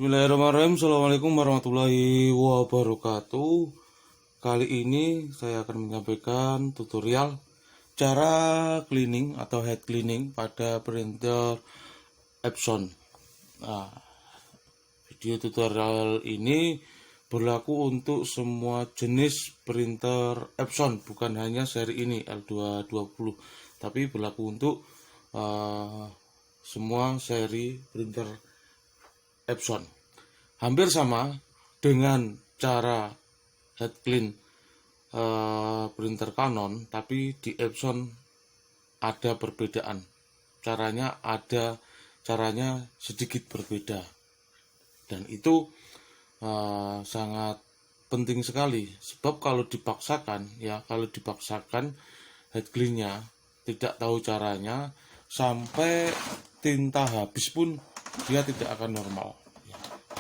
Bismillahirrahmanirrahim. Assalamualaikum warahmatullahi wabarakatuh. Kali ini saya akan menyampaikan tutorial cara cleaning atau head cleaning pada printer Epson. Nah, video tutorial ini berlaku untuk semua jenis printer Epson, bukan hanya seri ini L220, tapi berlaku untuk semua seri printer Epson. Hampir sama dengan cara head clean printer Canon, tapi di Epson ada perbedaan. Caranya sedikit berbeda, dan itu sangat penting sekali. Sebab kalau dipaksakan head cleannya tidak tahu caranya, sampai tinta habis pun dia tidak akan normal.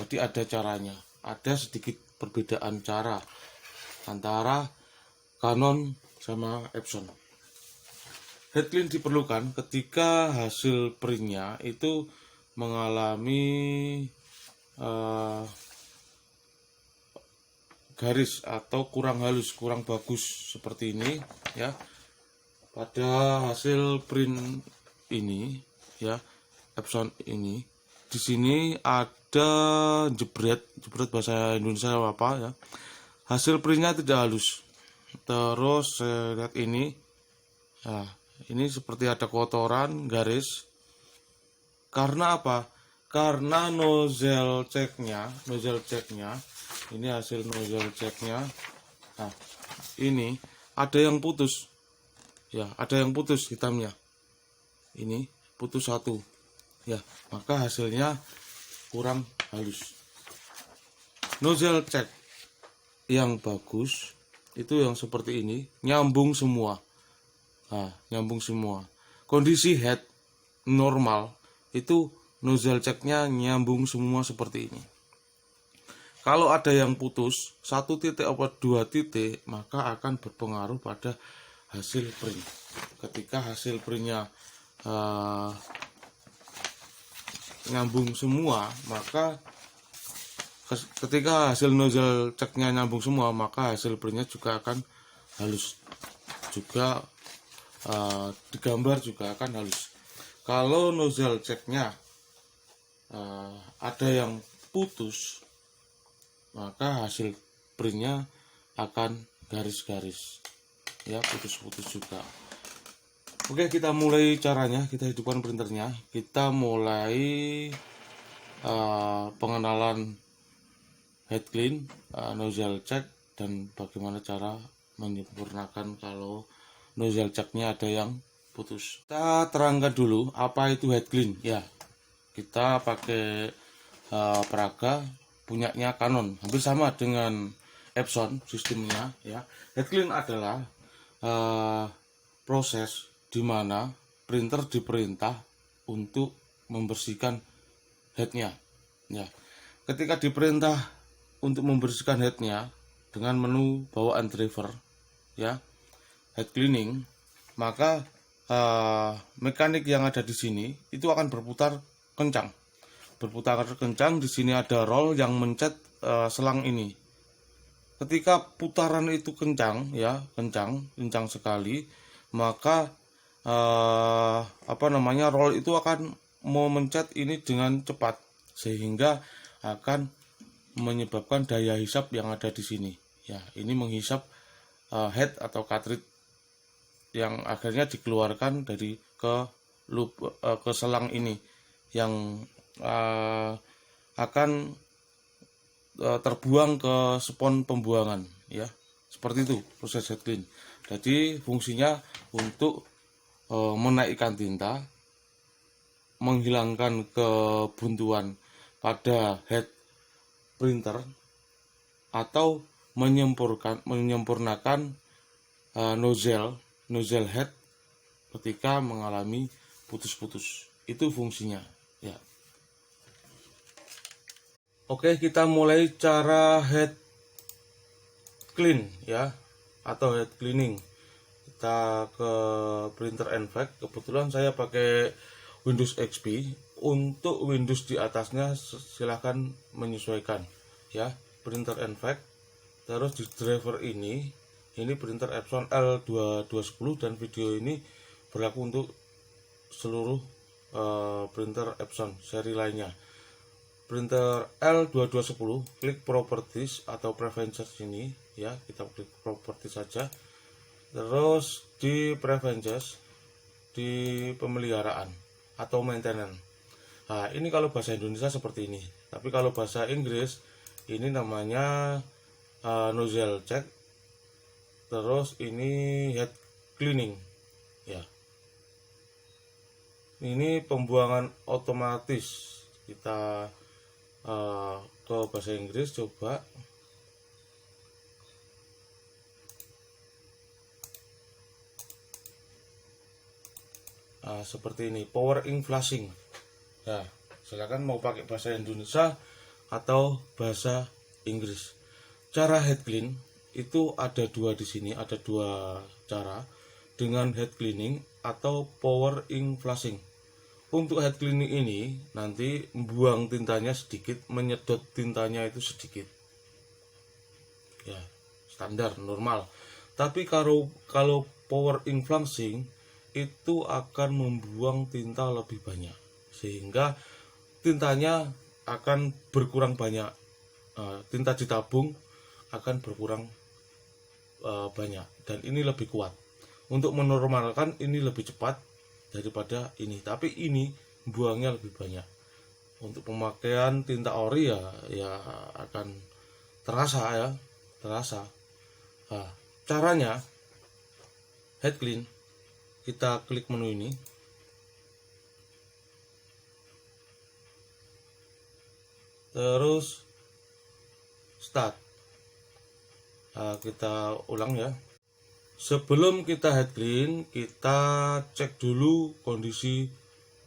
Jadi ada caranya, ada sedikit perbedaan cara antara Canon sama Epson. Head clean diperlukan ketika hasil printnya itu mengalami garis atau kurang halus, kurang bagus seperti ini ya. Pada hasil print ini ya, Epson ini, di sini ada jebret bahasa Indonesia apa ya. Hasil printnya tidak halus. Terus lihat ini. Nah, ini seperti ada kotoran, garis. Karena apa? Karena nozzle checknya, ini hasil nozzle checknya. Nah, ini ada yang putus. Ya, ada yang putus hitamnya. Ini putus satu. Ya, maka hasilnya kurang halus. Nozzle check yang bagus itu yang seperti ini, nyambung semua. Nah, nyambung semua. Kondisi head normal itu nozzle checknya nyambung semua seperti ini. Kalau ada yang putus 1 titik atau 2 titik, maka akan berpengaruh pada hasil print. Ketika hasil printnya nyambung semua, maka ketika hasil nozzle checknya nyambung semua, maka hasil printnya juga akan halus, juga digambar juga akan halus. Kalau nozzle checknya ada yang putus, maka hasil printnya akan garis-garis ya, putus-putus juga. Oke, kita mulai caranya. Kita hidupkan printernya. Kita mulai pengenalan head clean, nozzle check, dan bagaimana cara menyempurnakan kalau nozzle checknya ada yang putus. Kita terangkan dulu apa itu head clean ya. Kita pakai peraga punyanya Canon, hampir sama dengan Epson sistemnya ya. Head clean adalah proses di mana printer diperintah untuk membersihkan headnya ya. Ketika diperintah untuk membersihkan headnya dengan menu bawaan driver ya, head cleaning, maka mekanik yang ada di sini itu akan berputar kencang. Di sini ada roll yang mencet selang ini. Ketika putaran itu kencang ya, kencang sekali, maka roll itu akan memencet ini dengan cepat, sehingga akan menyebabkan daya hisap yang ada di sini ya. Ini menghisap head atau cartridge yang akhirnya dikeluarkan dari ke selang ini, yang akan terbuang ke spon pembuangan ya. Seperti itu proses head clean. Jadi fungsinya untuk menaikkan tinta, menghilangkan kebuntuan pada head printer, atau menyempurnakan nozzle head ketika mengalami putus-putus. Itu fungsinya ya. Oke, kita mulai cara head clean ya, atau head cleaning. Kita ke printer NVEC. Kebetulan saya pakai Windows XP. Untuk Windows di atasnya silahkan menyesuaikan ya, printer NVEC. Terus di driver ini printer Epson L2210, dan video ini berlaku untuk seluruh printer Epson seri lainnya. Printer L2210, klik properties atau preferences ini ya, kita klik properties saja. Terus di preferences, di pemeliharaan atau maintenance. Nah, ini kalau bahasa Indonesia seperti ini. Tapi kalau bahasa Inggris ini namanya nozzle check. Terus ini head cleaning ya. Ini pembuangan otomatis. Kita ke bahasa Inggris coba. Seperti ini, power ink flushing. Nah, silakan mau pakai bahasa Indonesia atau bahasa Inggris. Cara head clean itu ada dua di sini, ada dua cara, dengan head cleaning atau power ink flushing. Untuk head cleaning ini nanti buang tintanya sedikit, menyedot tintanya itu sedikit. Ya, standar normal. Tapi kalau power ink flushing itu akan membuang tinta lebih banyak, sehingga tintanya akan berkurang banyak, tinta ditabung akan berkurang banyak, dan ini lebih kuat. Untuk menormalkan ini lebih cepat daripada ini, tapi ini buangnya lebih banyak. Untuk pemakaian tinta ori ya akan terasa. Nah, caranya head clean, kita klik menu ini. Terus start. Nah, kita ulang ya. Sebelum kita head clean, kita cek dulu kondisi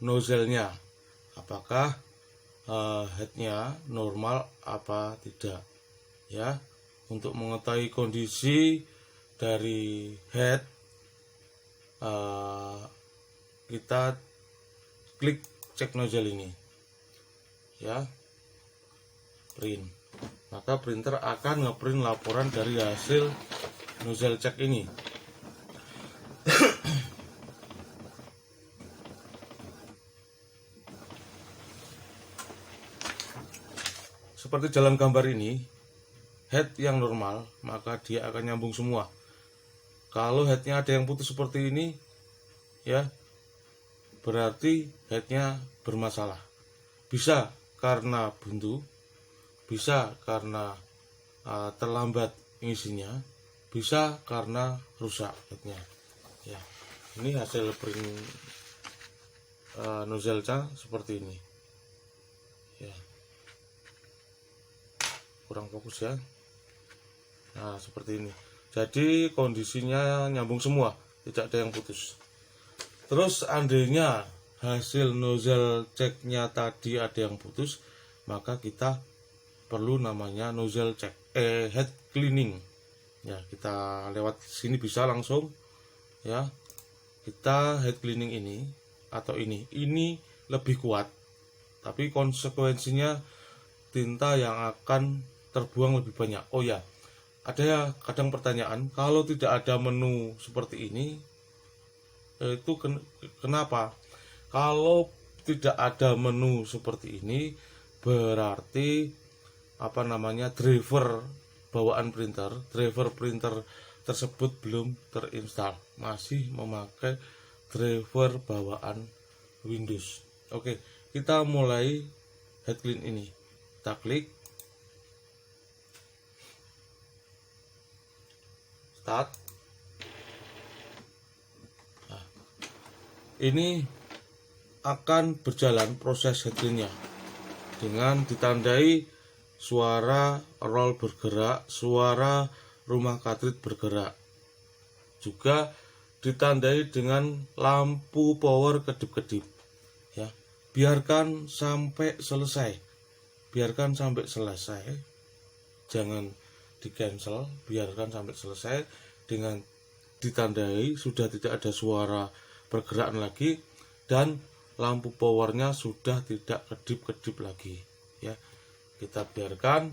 nozzle-nya. Apakah headnya normal apa tidak ya. Untuk mengetahui kondisi dari head, kita klik cek nozzle ini ya, print. Maka printer akan ngeprint laporan dari hasil nozzle check ini. Seperti dalam gambar ini, head yang normal maka dia akan nyambung semua. Kalau headnya ada yang putus seperti ini ya, berarti headnya bermasalah. Bisa karena buntu, bisa karena terlambat ngisinya, bisa karena rusak headnya ya. Ini hasil print nozzle-nya seperti ini ya. Kurang fokus ya. Nah, seperti ini. Jadi kondisinya nyambung semua, tidak ada yang putus. Terus seandainya hasil nozzle check-nya tadi ada yang putus, maka kita perlu namanya nozzle check, head cleaning. Ya, kita lewat sini bisa langsung ya. Kita head cleaning ini atau ini lebih kuat, tapi konsekuensinya tinta yang akan terbuang lebih banyak. Oh ya, ada kadang pertanyaan, kalau tidak ada menu seperti ini, itu kenapa? Kalau tidak ada menu seperti ini, berarti driver bawaan driver printer tersebut belum terinstall, masih memakai driver bawaan Windows. Oke, kita mulai head clean ini. Kita klik start. Nah, ini akan berjalan proses head clean-nya dengan ditandai suara roll bergerak, suara rumah cartridge bergerak. Juga ditandai dengan lampu power kedip-kedip ya. Biarkan sampai selesai. Jangan di cancel, biarkan sampai selesai dengan ditandai sudah tidak ada suara pergerakan lagi, dan lampu powernya sudah tidak kedip-kedip lagi ya. Kita biarkan,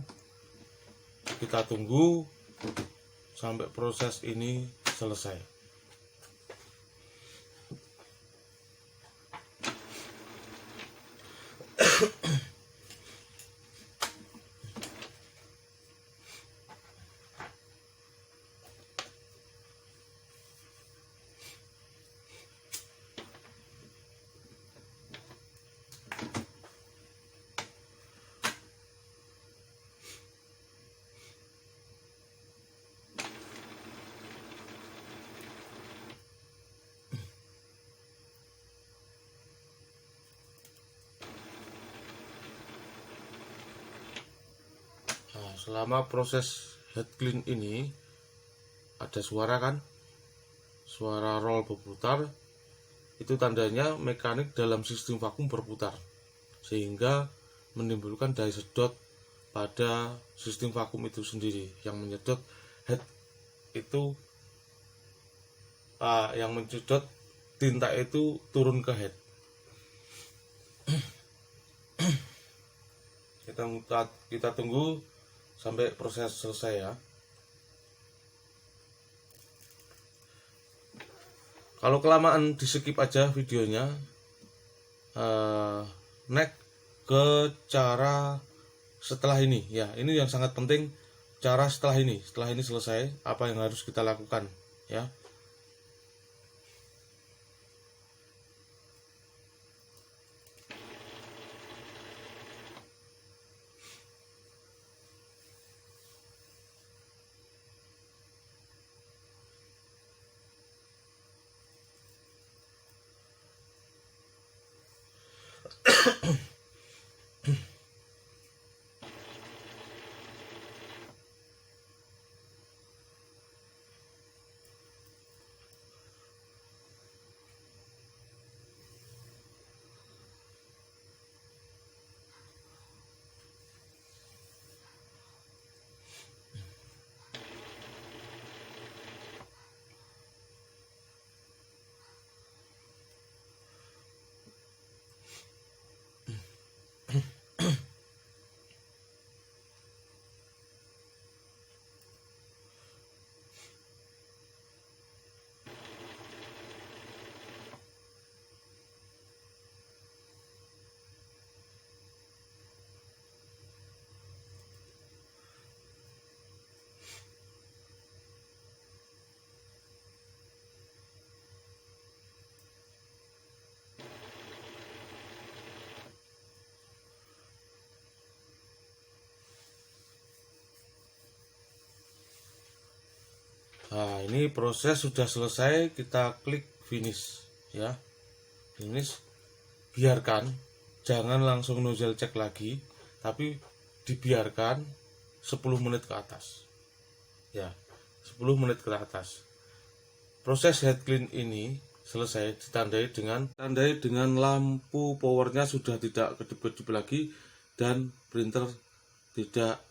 kita tunggu sampai proses ini selesai. Nah, selama proses head clean ini ada suara kan, suara roll berputar, itu tandanya mekanik dalam sistem vakum berputar sehingga menimbulkan daya sedot pada sistem vakum itu sendiri yang menyedot head itu, yang menyedot tinta itu turun ke head. Kita tunggu sampai proses selesai ya. Kalau kelamaan di skip aja videonya, next ke cara setelah ini ya. Ini yang sangat penting, cara setelah ini selesai apa yang harus kita lakukan ya. Nah, ini proses sudah selesai, kita klik finish ya. Finish, biarkan, jangan langsung nozzle cek lagi, tapi dibiarkan 10 menit ke atas ya, 10 menit ke atas. Proses head clean ini selesai, ditandai dengan lampu powernya sudah tidak kedip-kedip lagi dan printer tidak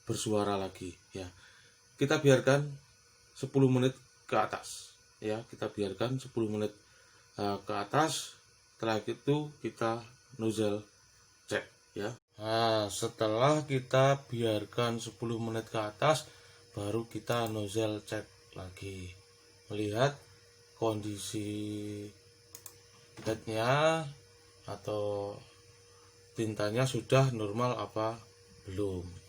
bersuara lagi ya. Kita biarkan 10 menit ke atas ya, kita biarkan 10 menit ke atas. Setelah itu kita nozzle cek ya. Nah, setelah kita biarkan 10 menit ke atas, baru kita nozzle cek lagi, melihat kondisi headnya atau tintanya sudah normal apa belum.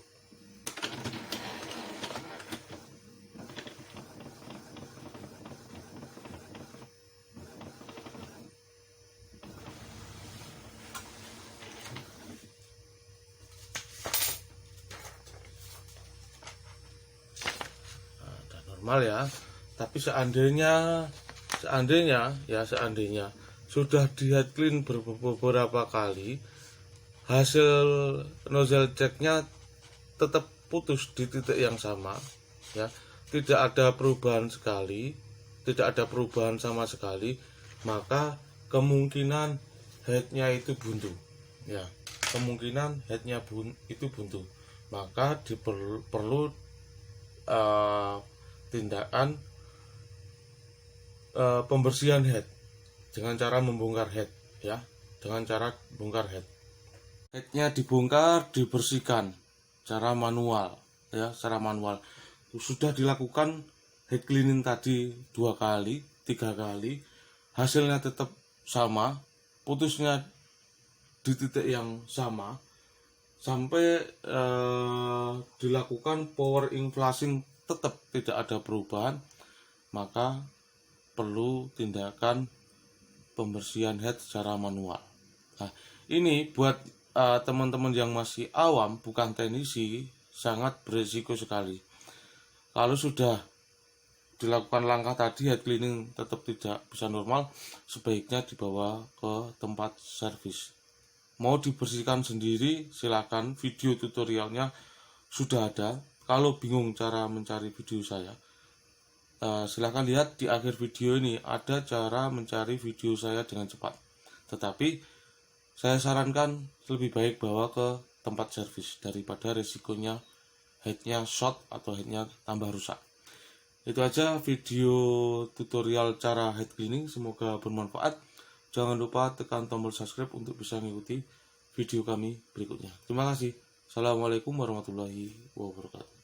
Normal ya, tapi seandainya sudah di head clean beberapa kali, hasil nozzle ceknya tetap putus di titik yang sama ya, tidak ada perubahan sama sekali, maka kemungkinan headnya itu buntu ya, itu buntu, maka perlu tindakan pembersihan head dengan cara membongkar head ya. dengan cara bongkar headnya dibongkar, dibersihkan secara manual ya, secara manual. Sudah dilakukan head cleaning tadi 2 kali 3 kali, hasilnya tetap sama, putusnya di titik yang sama, sampai dilakukan powering flushing tetap tidak ada perubahan, maka perlu tindakan pembersihan head secara manual. Nah, ini buat teman-teman yang masih awam, bukan teknisi, sangat berisiko sekali. Kalau sudah dilakukan langkah tadi, head cleaning tetap tidak bisa normal, sebaiknya dibawa ke tempat servis. Mau dibersihkan sendiri, silakan, video tutorialnya sudah ada. Kalau bingung cara mencari video saya, silahkan lihat di akhir video ini, ada cara mencari video saya dengan cepat. Tetapi saya sarankan lebih baik bawa ke tempat servis daripada resikonya headnya short atau headnya tambah rusak. Itu aja video tutorial cara head cleaning, semoga bermanfaat. Jangan lupa tekan tombol subscribe untuk bisa mengikuti video kami berikutnya. Terima kasih. Assalamualaikum warahmatullahi wabarakatuh.